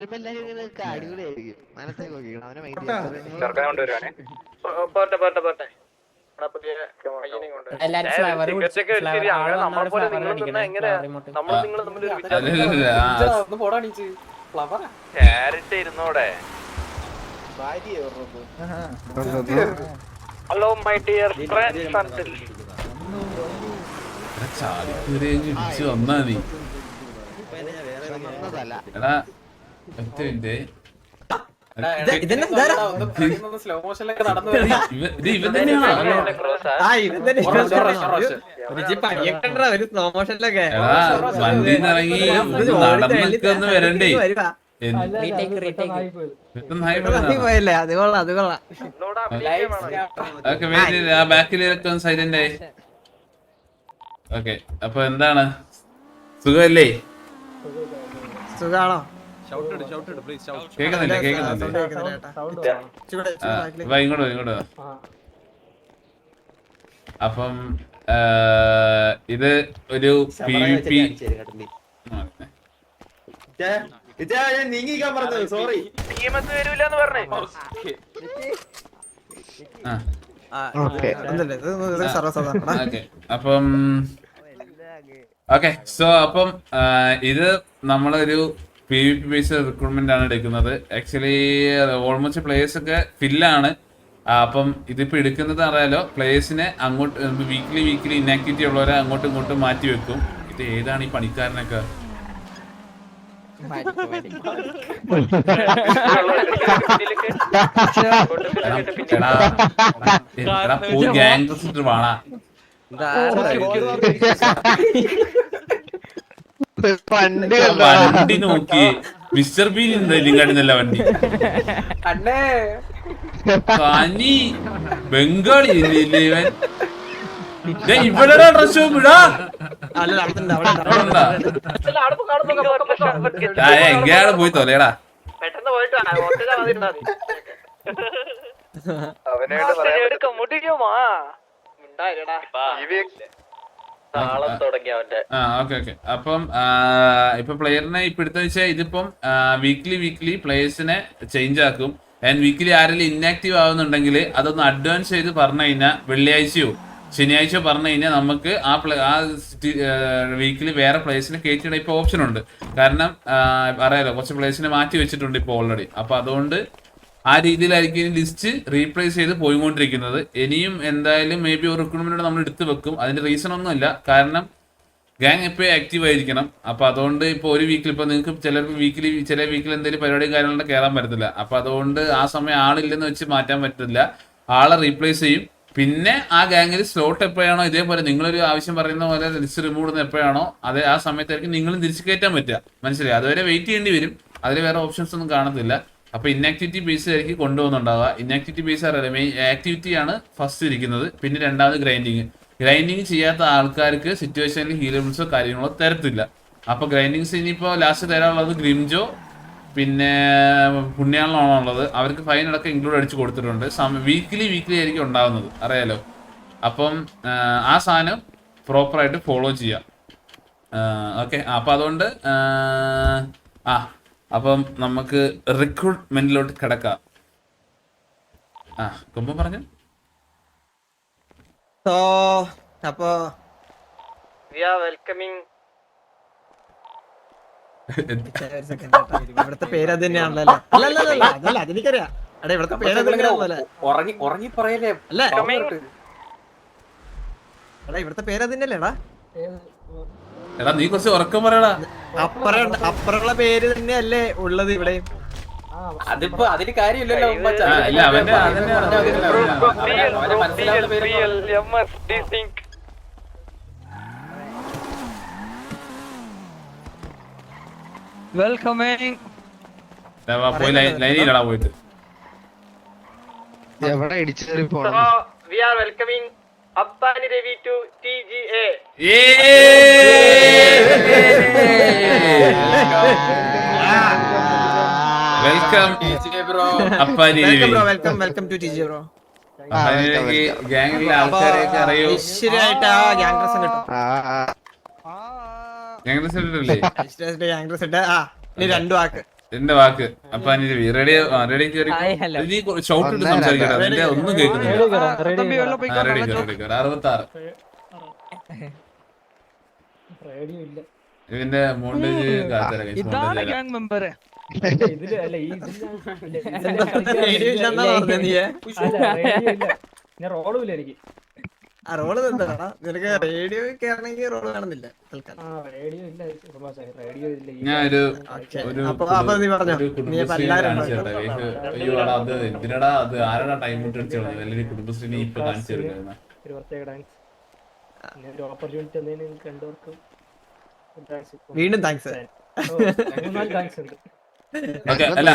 അടിപൊളിയായിരിക്കും. മനസ്സിലേക്ക് നോക്കിക്കണം അവനെ mind hello my dear friends and വന്നാ നീ എടാ ഇവൻ തന്നെയാണോ വണ്ടിന്ന് ഇറങ്ങി നടന്നൊക്കെ വരണ്ടേ ബാക്കിലൊക്കെ സൈലന്റ് ആയി. ഓക്കെ, അപ്പൊ എന്താണ്, സുഖമല്ലേ? സുഖാണോ? കേക്കുന്നില്ല ഇങ്ങോട്ട്. അപ്പം ഇത് ഒരു PvP നീങ്ങിക്കാൻ പറഞ്ഞത് സോറി. വരൂലെന്ന് പറഞ്ഞു. അപ്പം ഓക്കെ, സോ അപ്പം ഇത് നമ്മളൊരു PvP ബേസ്ഡ് റിക്രൂട്ട്മെന്റ് ആണ് എടുക്കുന്നത്. ആക്ച്വലി ഓൾമോസ്റ്റ് പ്ലേയേഴ്സ് ഒക്കെ ഫില്ലാണ്. അപ്പം ഇതിപ്പോ എടുക്കുന്നത് അറിയാലോ, പ്ലേയേഴ്സിനെ അങ്ങോട്ട് വീക്ക്ലി ഇനാക്ടിവിറ്റി ഉള്ളവരെ അങ്ങോട്ടും ഇങ്ങോട്ടും മാറ്റി വെക്കും. ഇത് ഏതാണ് ഈ പണിക്കാരനൊക്കെ? പോയി ഗ്യാങ് ഡ്രസ് ഇട്ട് വാണാ. വണ്ടി നോക്കി മിസ്റ്റർ ബീൻ ഉണ്ടായില്ല വണ്ടി. പനി ബംഗാളി ഇവൻ. ഇവിടെ ഡ്രസ് ഇടാ എങ്ങനെയാണ് പോയി തോലേടാ. അപ്പം ഇപ്പൊ പ്ലെയറിനെ ഇപ്പൊ എടുത്ത വെച്ചാൽ ഇതിപ്പം വീക്ക്ലി പ്ലേയേഴ്സിനെ ചേഞ്ച് ആക്കും. ആൻഡ് വീക്കിലി ആരെങ്കിലും ഇന്നാക്റ്റീവ് ആവുന്നുണ്ടെങ്കിൽ അതൊന്ന് അഡ്വാൻസ് ചെയ്ത് പറഞ്ഞു കഴിഞ്ഞാൽ വെള്ളിയാഴ്ചയോ ശനിയാഴ്ചയോ പറഞ്ഞു കഴിഞ്ഞാൽ നമുക്ക് ആ വീക്കിലി വേറെ പ്ലേയേഴ്സിനെ കയറ്റിയിടാൻ ഇപ്പോൾ ഓപ്ഷൻ ഉണ്ട്. കാരണം അറിയാലോ, കുറച്ച് പ്ലേയേഴ്സിനെ മാറ്റി വെച്ചിട്ടുണ്ട് ഇപ്പോൾ ഓൾറെഡി. അപ്പൊ അതുകൊണ്ട് ആ രീതിയിലായിരിക്കും ലിസ്റ്റ് റീപ്ലേസ് ചെയ്ത് പോയിക്കൊണ്ടിരിക്കുന്നത്. ഇനിയും എന്തായാലും മേ ബി ഒരു റിക്രൂട്ട്മെന്റ് നമ്മൾ എടുത്തു വെക്കും. അതിന്റെ റീസൺ ഒന്നുമില്ല, കാരണം ഗാങ് എപ്പോഴും ആക്റ്റീവ് ആയിരിക്കണം. അപ്പൊ അതുകൊണ്ട് ഇപ്പൊ ഒരു വീക്കിൽ ഇപ്പൊ നിങ്ങൾക്ക് ചിലർക്ക് ചില വീക്കിൽ എന്തെങ്കിലും പരിപാടിയും കാര്യങ്ങളൊക്കെ കയറാൻ പറ്റത്തില്ല. അപ്പൊ അതുകൊണ്ട് ആ സമയം ആളില്ലെന്ന് വെച്ച് മാറ്റാൻ പറ്റില്ല, ആളെ റീപ്ലേസ് ചെയ്യും. പിന്നെ ആ ഗാങ്ങിൽ സ്ലോട്ട് എപ്പോഴാണോ ഇതേപോലെ നിങ്ങളൊരു ആവശ്യം പറയുന്ന പോലെ ലിസ്റ്റ് റിമൂവ് ചെയ്യുന്ന എപ്പോഴാണോ അതേ ആ സമയത്തായിരിക്കും നിങ്ങളും തിരിച്ചു കയറ്റാൻ പറ്റുക. മനസ്സിലായി? അതുവരെ വെയിറ്റ് ചെയ്യേണ്ടി വരും. അതിൽ വേറെ ഓപ്ഷൻസ് ഒന്നും കാണത്തില്ല. അപ്പൊ ഇന്നാക്ടിവിറ്റി ബേസ് ആയിരിക്കും കൊണ്ടുപോകുന്നുണ്ടാവുക. ഇന്നാക്ടിവിറ്റി ബേസ് അറിയാം, മെയിൻ ആക്ടിവിറ്റി ആണ് ഫസ്റ്റ് ഇരിക്കുന്നത്. പിന്നെ രണ്ടാമത് ഗ്രൈൻഡിങ് ചെയ്യാത്ത ആൾക്കാർക്ക് സിറ്റുവേഷനിൽ ഹീലബിൾസോ കാര്യങ്ങളോ തരത്തില്ല. അപ്പൊ ഗ്രൈൻഡിങ്സ് ഇനിയിപ്പോ ലാസ്റ്റ് തരാനുള്ളത് ഗ്രിംജോ പിന്നെ പുണ്യാളാണോ ഉള്ളത്. അവർക്ക് ഫൈൻ അടക്കം ഇൻക്ലൂഡ് അടിച്ച് കൊടുത്തിട്ടുണ്ട്. വീക്ക്ലി ആയിരിക്കും ഉണ്ടാവുന്നത്, അറിയാലോ. അപ്പം ആ സാധനം പ്രോപ്പറായിട്ട് ഫോളോ ചെയ്യാം. ഓക്കെ, അപ്പം അതുകൊണ്ട് അപ്പം നമുക്ക് റിക്രൂട്ട്മെന്റിലോട്ട് കിടക്കാം. കുമ്പം പറഞ്ഞു. അപ്പൊ ഇവിടുത്തെ പേര് അത് തന്നെയാണല്ലോ. അല്ല അതെനിക്കറിയാം. എടാ ഇവിടുത്തെ പേര് അത് തന്നെയാണല്ലോ. അല്ലേ എടാ ഇവിടുത്തെ പേര് അത് തന്നെയല്ലേടാ. എടാ നീ കുറച്ച് ഉറക്കം പറയടാ. അപ്പുറമുള്ള പേര് തന്നെയല്ലേ ഉള്ളത് ഇവിടെ. അതിപ്പോ അതിന് കാര്യമില്ലല്ലോ. പോയി ലൈനിലടാ പോയിട്ട്. എവിടെ ഇടിച്ചേറി പോണം. Appani Ravi to TGA. Welcome bro. Appani welcome to TGA bro. ഗ്യാങ്ങിലെ ആൾക്കാരെയൊക്കെ അറിയോ? ഈശ്വരായിട്ട് ആ ഗ്യാങ് ഡ്രസ് കിട്ടും. ഗ്യാങ് ഡ്രസ് ഇട്ടിട്ടില്ലേ? ഗ്യാങ് ഡ്രസ് ഇട്ട് ഇനി 2 വാക്ക് എന്റെ വാക്ക് അപ്പാനി രവി റെഡി റെഡി കയറി നീ ഷോട്ട് ഇട്ട് സംസാരിക്കട്ടെ നിന്റെ ഒന്നും കേൾക്കുന്നില്ല. റെഡി 66 ഇവന്റെ മോണ്ടേജ് റോളുമില്ല എനിക്ക് റോള് എന്താ നിനക്ക് റേഡിയോ കേറണമെങ്കിൽ റോള് കാണുന്നില്ല ഞാനൊരു കുടുംബശ്രീ അത് എന്തിനടാ അത് ആരാടാ ടൈം ഇട്ട് അടിച്ചു അല്ലെങ്കിൽ കുടുംബശ്രീ ഇപ്പൊ കാണിച്ചു തരുന്നത് വീണ്ടും താങ്ക്സ് ഓക്കെ അല്ല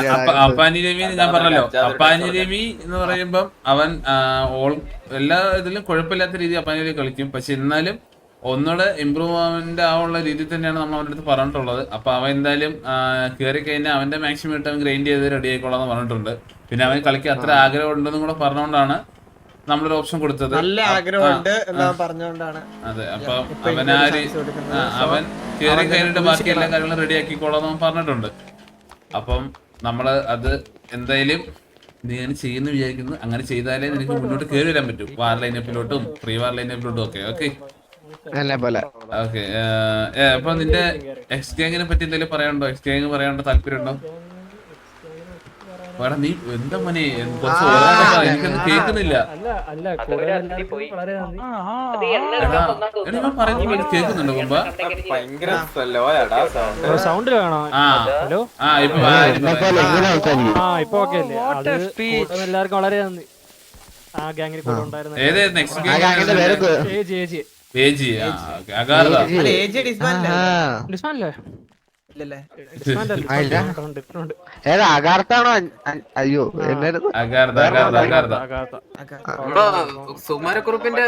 അപ്പാനി രവി ഞാൻ പറഞ്ഞല്ലോ അപ്പാനി രവി എന്ന് പറയുമ്പം അവൻ എല്ലാ ഇതിലും കുഴപ്പമില്ലാത്ത രീതിയിൽ അപ്പാനി രവി കളിക്കും. പക്ഷെ എന്നാലും ഒന്നുകൂടെ ഇമ്പ്രൂവ്മെന്റ് ആവുള്ള രീതിയിൽ തന്നെയാണ് നമ്മൾ അവൻ്റെ അടുത്ത് പറഞ്ഞിട്ടുള്ളത്. അപ്പൊ അവൻ എന്തായാലും കയറി കഴിഞ്ഞാൽ അവന്റെ മാക്സിമം ഇട്ട് അവൻ ഗ്രൈൻഡ് ചെയ്ത് റെഡി ആയിക്കോളാന്ന് പറഞ്ഞിട്ടുണ്ട്. പിന്നെ അവൻ കളിക്കാൻ അത്ര ആഗ്രഹം ഉണ്ടെന്നും കൂടെ പറഞ്ഞുകൊണ്ടാണ് നമ്മളൊരു ഓപ്ഷൻ കൊടുത്തത്. നല്ല ആഗ്രഹമുണ്ട് എന്ന് പറഞ്ഞുകൊണ്ടാണ്. അതെ അപ്പൊ അവൻ കയറി കഴിഞ്ഞിട്ട് ബാക്കി എല്ലാ കാര്യങ്ങളും റെഡി ആക്കിക്കോളാന്ന് പറഞ്ഞിട്ടുണ്ട്. അപ്പം നമ്മള് അത് എന്തായാലും നീ അങ്ങനെ ചെയ്യുന്നു വിചാരിക്കുന്നു. അങ്ങനെ ചെയ്താലേ നിനക്ക് മുന്നോട്ട് കയറി വരാൻ പറ്റും വാർ ലൈനപ്പിലോട്ടും ഫ്രീ വാർ ലൈനപ്പിലോട്ടും ഒക്കെ. ഓക്കെ ഓക്കെ അപ്പൊ നിന്റെ എക്സ് ഗാങ്ങിനെ പറ്റി എന്തെങ്കിലും പറയാനുണ്ടോ? എക്സ് ഗാങ് പറയാനുണ്ടോ? താല്പര്യമുണ്ടോ? വേടാ നീ എന്താ മോനെ കുറച്ച് എനിക്കൊന്നും കേൾക്കുന്നില്ല. കേൾക്കുന്നുണ്ടോ മുമ്പ്? സൗണ്ട് വേണോ? ഇപ്പൊ ഓക്കെ അല്ലേ? എല്ലാവർക്കും വളരെ നന്ദി. ആ ഗാങ്ങിൽ കൂടെ ഉണ്ടായിരുന്നു. ഏതായിരുന്നു എക്സ് ഗാങ്? അകാർത്താണോ? അയ്യോ സുമാരക്കുറുപ്പിന്റെ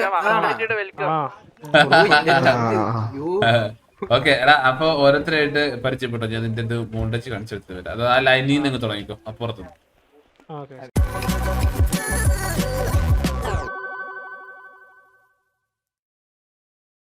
ഓക്കെ എടാ അപ്പൊ ഓരോരുത്തരായിട്ട് പരിചയപ്പെട്ടോ. ഞാൻ നിന്റെ ഇത് മോണ്ടച്ച് കാണിച്ചു കൊടുത്തു വരാം. അത് ആ ലൈനിൽ നിന്ന് തുടങ്ങിക്കോ അപ്പുറത്തുനിന്ന്.